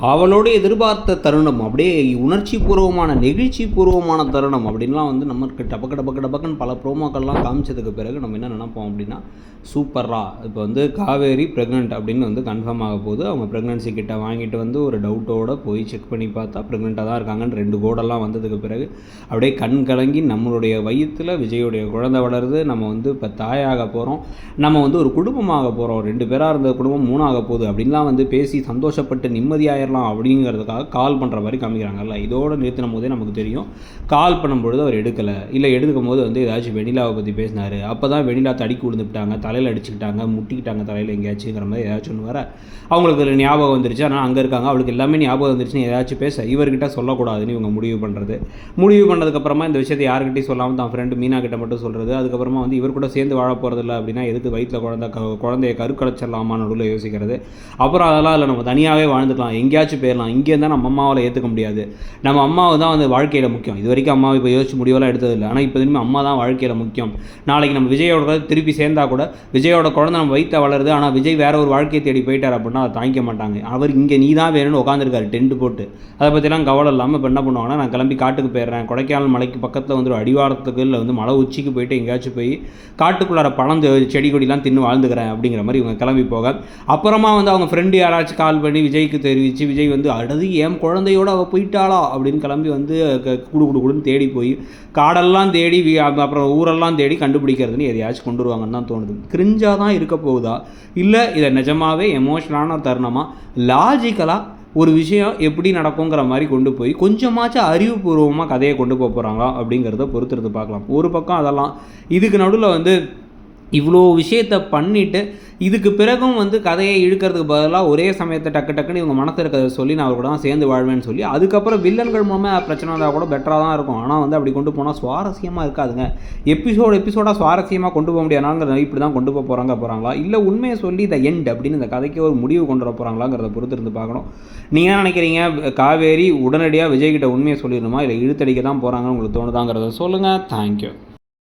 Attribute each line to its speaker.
Speaker 1: அவளோடு எதிர்பார்த்த தருணம் அப்படியே உணர்ச்சி பூர்வமான நெகிழ்ச்சி பூர்வமான தருணம் அப்படின்லாம் வந்து நமக்கு டபக்கு டபக்கு டபக்குன்னு பல ப்ரோமோக்கள்லாம் காமிச்சதுக்கு பிறகு நம்ம என்ன நினைப்போம் அப்படின்னா, சூப்பர்ரா இப்போ வந்து காவேரி ப்ரெக்னென்ட் அப்படின்னு வந்து கன்ஃபார்ம் ஆக போகுது. அவங்க ப்ரெக்னன்சி கிட்ட வாங்கிட்டு வந்து ஒரு டவுட்டோடு போய் செக் பண்ணி பார்த்தா ப்ரெக்னெண்ட்டாக தான் இருக்காங்கன்னு 2 கோடெல்லாம் வந்ததுக்கு பிறகு அப்படியே கண் கலங்கி நம்மளுடைய வயிற்றில் விஜயோடைய குழந்தை வளருது. நம்ம வந்து இப்போ தாயாக போகிறோம், நம்ம வந்து ஒரு குடும்பமாக போகிறோம், 2 பேராக இருந்த குடும்பம் 3 ஆக போகுது அப்படின்லாம் வந்து பேசி சந்தோஷப்பட்டு நிம்மதியாக அப்படிங்கிறதுக்காக கால் பண்ணுற மாதிரி காமிக்கிறாங்கல்ல. இதோடு நிறுத்தின போதே நமக்கு தெரியும் கால் பண்ணும்பொழுது அவர் எடுக்கலை, இல்லை எடுக்கும் போது வந்து ஏதாச்சும் வெண்ணிலாவை பற்றி பேசினார். அப்போ தான் வெண்ணிலா தடிக்கு விழுந்துட்டாங்க, தலையில் அடிச்சுக்கிட்டாங்க, முட்டிக்கிட்டாங்க தலையில் எங்கேயாச்சுங்கிற மாதிரி ஏதாச்சும் ஒன்று வர அவங்களுக்கு அதில் ஞாபகம் வந்துருச்சு. ஆனால் அங்கே இருக்காங்க, அவளுக்கு எல்லாமே ஞாபகம் வந்துருச்சுன்னு ஏதாச்சும் பேச இவர்கிட்ட சொல்லக்கூடாதுன்னு இவங்க முடிவு பண்ணதுக்கப்புறமா இந்த விஷயத்தை யாருக்கிட்டையும் சொல்லாமல் தான் ஃப்ரெண்டு மீனா கிட்ட மட்டும் சொல்கிறது. அதுக்கப்புறமா வந்து இவர் கூட சேர்ந்து வாழ போகிறதில்ல அப்படின்னா எதுக்கு வயிற்றில் குழந்தைய கருக்கலைச்சிடலாமா நடுவில் யோசிக்கிறது. அப்புறம் அதெல்லாம் இல்லை, நம்ம தனியாகவே வாழ்ந்துக்கலாம், எங்கேயாச்சும் போயிடலாம், இங்கே இருந்தால் நம்ம அம்மாவால் ஏற்றுக்க முடியாது, நம்ம அம்மாவை தான் வந்து வாழ்க்கையில் முக்கியம். இது வரைக்கும் அம்மாவை இப்போ யோசிச்சு முடிவெல்லாம் எடுத்ததில்லை, ஆனால் இப்போ திரும்பி அம்மா தான் வாழ்க்கையில் முக்கியம். நாளைக்கு நம்ம விஜயோட திருப்பி சேர்ந்தால் கூட விஜயோட குழந்தை நம்ம வயிற்ற வளருது, ஆனால் விஜய் வேறு ஒரு வாழ்க்கையை தேடி போயிட்டார் அப்படின்னா அதை தாங்கிக்க மாட்டாங்க. அவர் இங்கே நீ தான் வேணும்னு உட்காந்துருக்காரு டென்ட் போட்டு. அதை பற்றிலாம் கவலை இல்லாமல் இப்போ என்ன பண்ணுவாங்கன்னா, நான் கிளம்பி காட்டுக்கு போயிடுறேன், கொடைக்கானல் மலைக்கு பக்கத்தில் வந்து ஒரு அடிவாரத்துக்கு இல்லை வந்து மலை உச்சிக்கு போயிட்டு எங்கேயாச்சும் போய் காட்டுக்குள்ளார பழம் செடி கொடிலாம் தின்னு வாழ்ந்துக்கிறேன் அப்படிங்கிற மாதிரி இவங்க கிளம்பி போக, அப்புறமா வந்து அவங்க ஃப்ரெண்டு யாராச்சும் கால் பண்ணி விஜய்க்கு தெரிவித்து விஜய் வந்து அடுத்து என் குழந்தையோடு அவள் போயிட்டாளா அப்படின்னு கிளம்பி வந்து குடுன்னு தேடி போய் காடெல்லாம் தேடி அப்புறம் ஊரெல்லாம் தேடி கண்டுபிடிக்கிறதுன்னு எதையாச்சும் கொண்டு வருவாங்கன்னு தான் தோணுது. கிரிஞ்சாக தான் இருக்க போகுதா, இல்லை இதை நிஜமாகவே எமோஷனலான தருணமாக லாஜிக்கலாக ஒரு விஷயம் எப்படி நடக்குங்கிற மாதிரி கொண்டு போய் கொஞ்சமாச்சும் அறிவுபூர்வமாக கதையை கொண்டு போக போகிறாங்களா அப்படிங்கிறத பொறுத்துறது பார்க்கலாம். ஒரு பக்கம் அதெல்லாம் இதுக்கு நடுவில் வந்து இவ்வளோ விஷயத்தை பண்ணிவிட்டு இதுக்கு பிறகும் வந்து கதையை இழுக்கிறதுக்கு பதிலாக ஒரே சமயத்தை டக்குன்னு இவங்க மனசில் இருக்கிறத சொல்லி நான் அவர் கூட தான் சேர்ந்து வாழ்வேன்னு சொல்லி அதுக்கப்புறம் வில்லன்கள் மூலமாக பிரச்சனை வந்தால் கூட பெட்டராக தான் இருக்கும். ஆனால் வந்து அப்படி கொண்டு போனால் சுவாரஸ்யமாக இருக்காதுங்க. எபிசோடாக சுவாரஸ்யமாக கொண்டு போக முடியாதாங்கிற இப்படி தான் கொண்டு போகிறாங்களா, இல்லை உண்மையை சொல்லி த எண்ட் அப்படின்னு இந்த கதைக்கு ஒரு முடிவு கொண்டு வர போகிறாங்களாங்கிறத பொறுத்து இருந்து பார்க்கணும். நீங்கள் என்ன நினைக்கிறீங்க? காவேரி உடனடியாக விஜய்கிட்ட உண்மையை சொல்லிடணுமா, இல்லை இழுத்தடிக்க தான் போகிறாங்கன்னு உங்களுக்கு தோணுதாங்கிறத சொல்லுங்கள். தேங்க்யூ.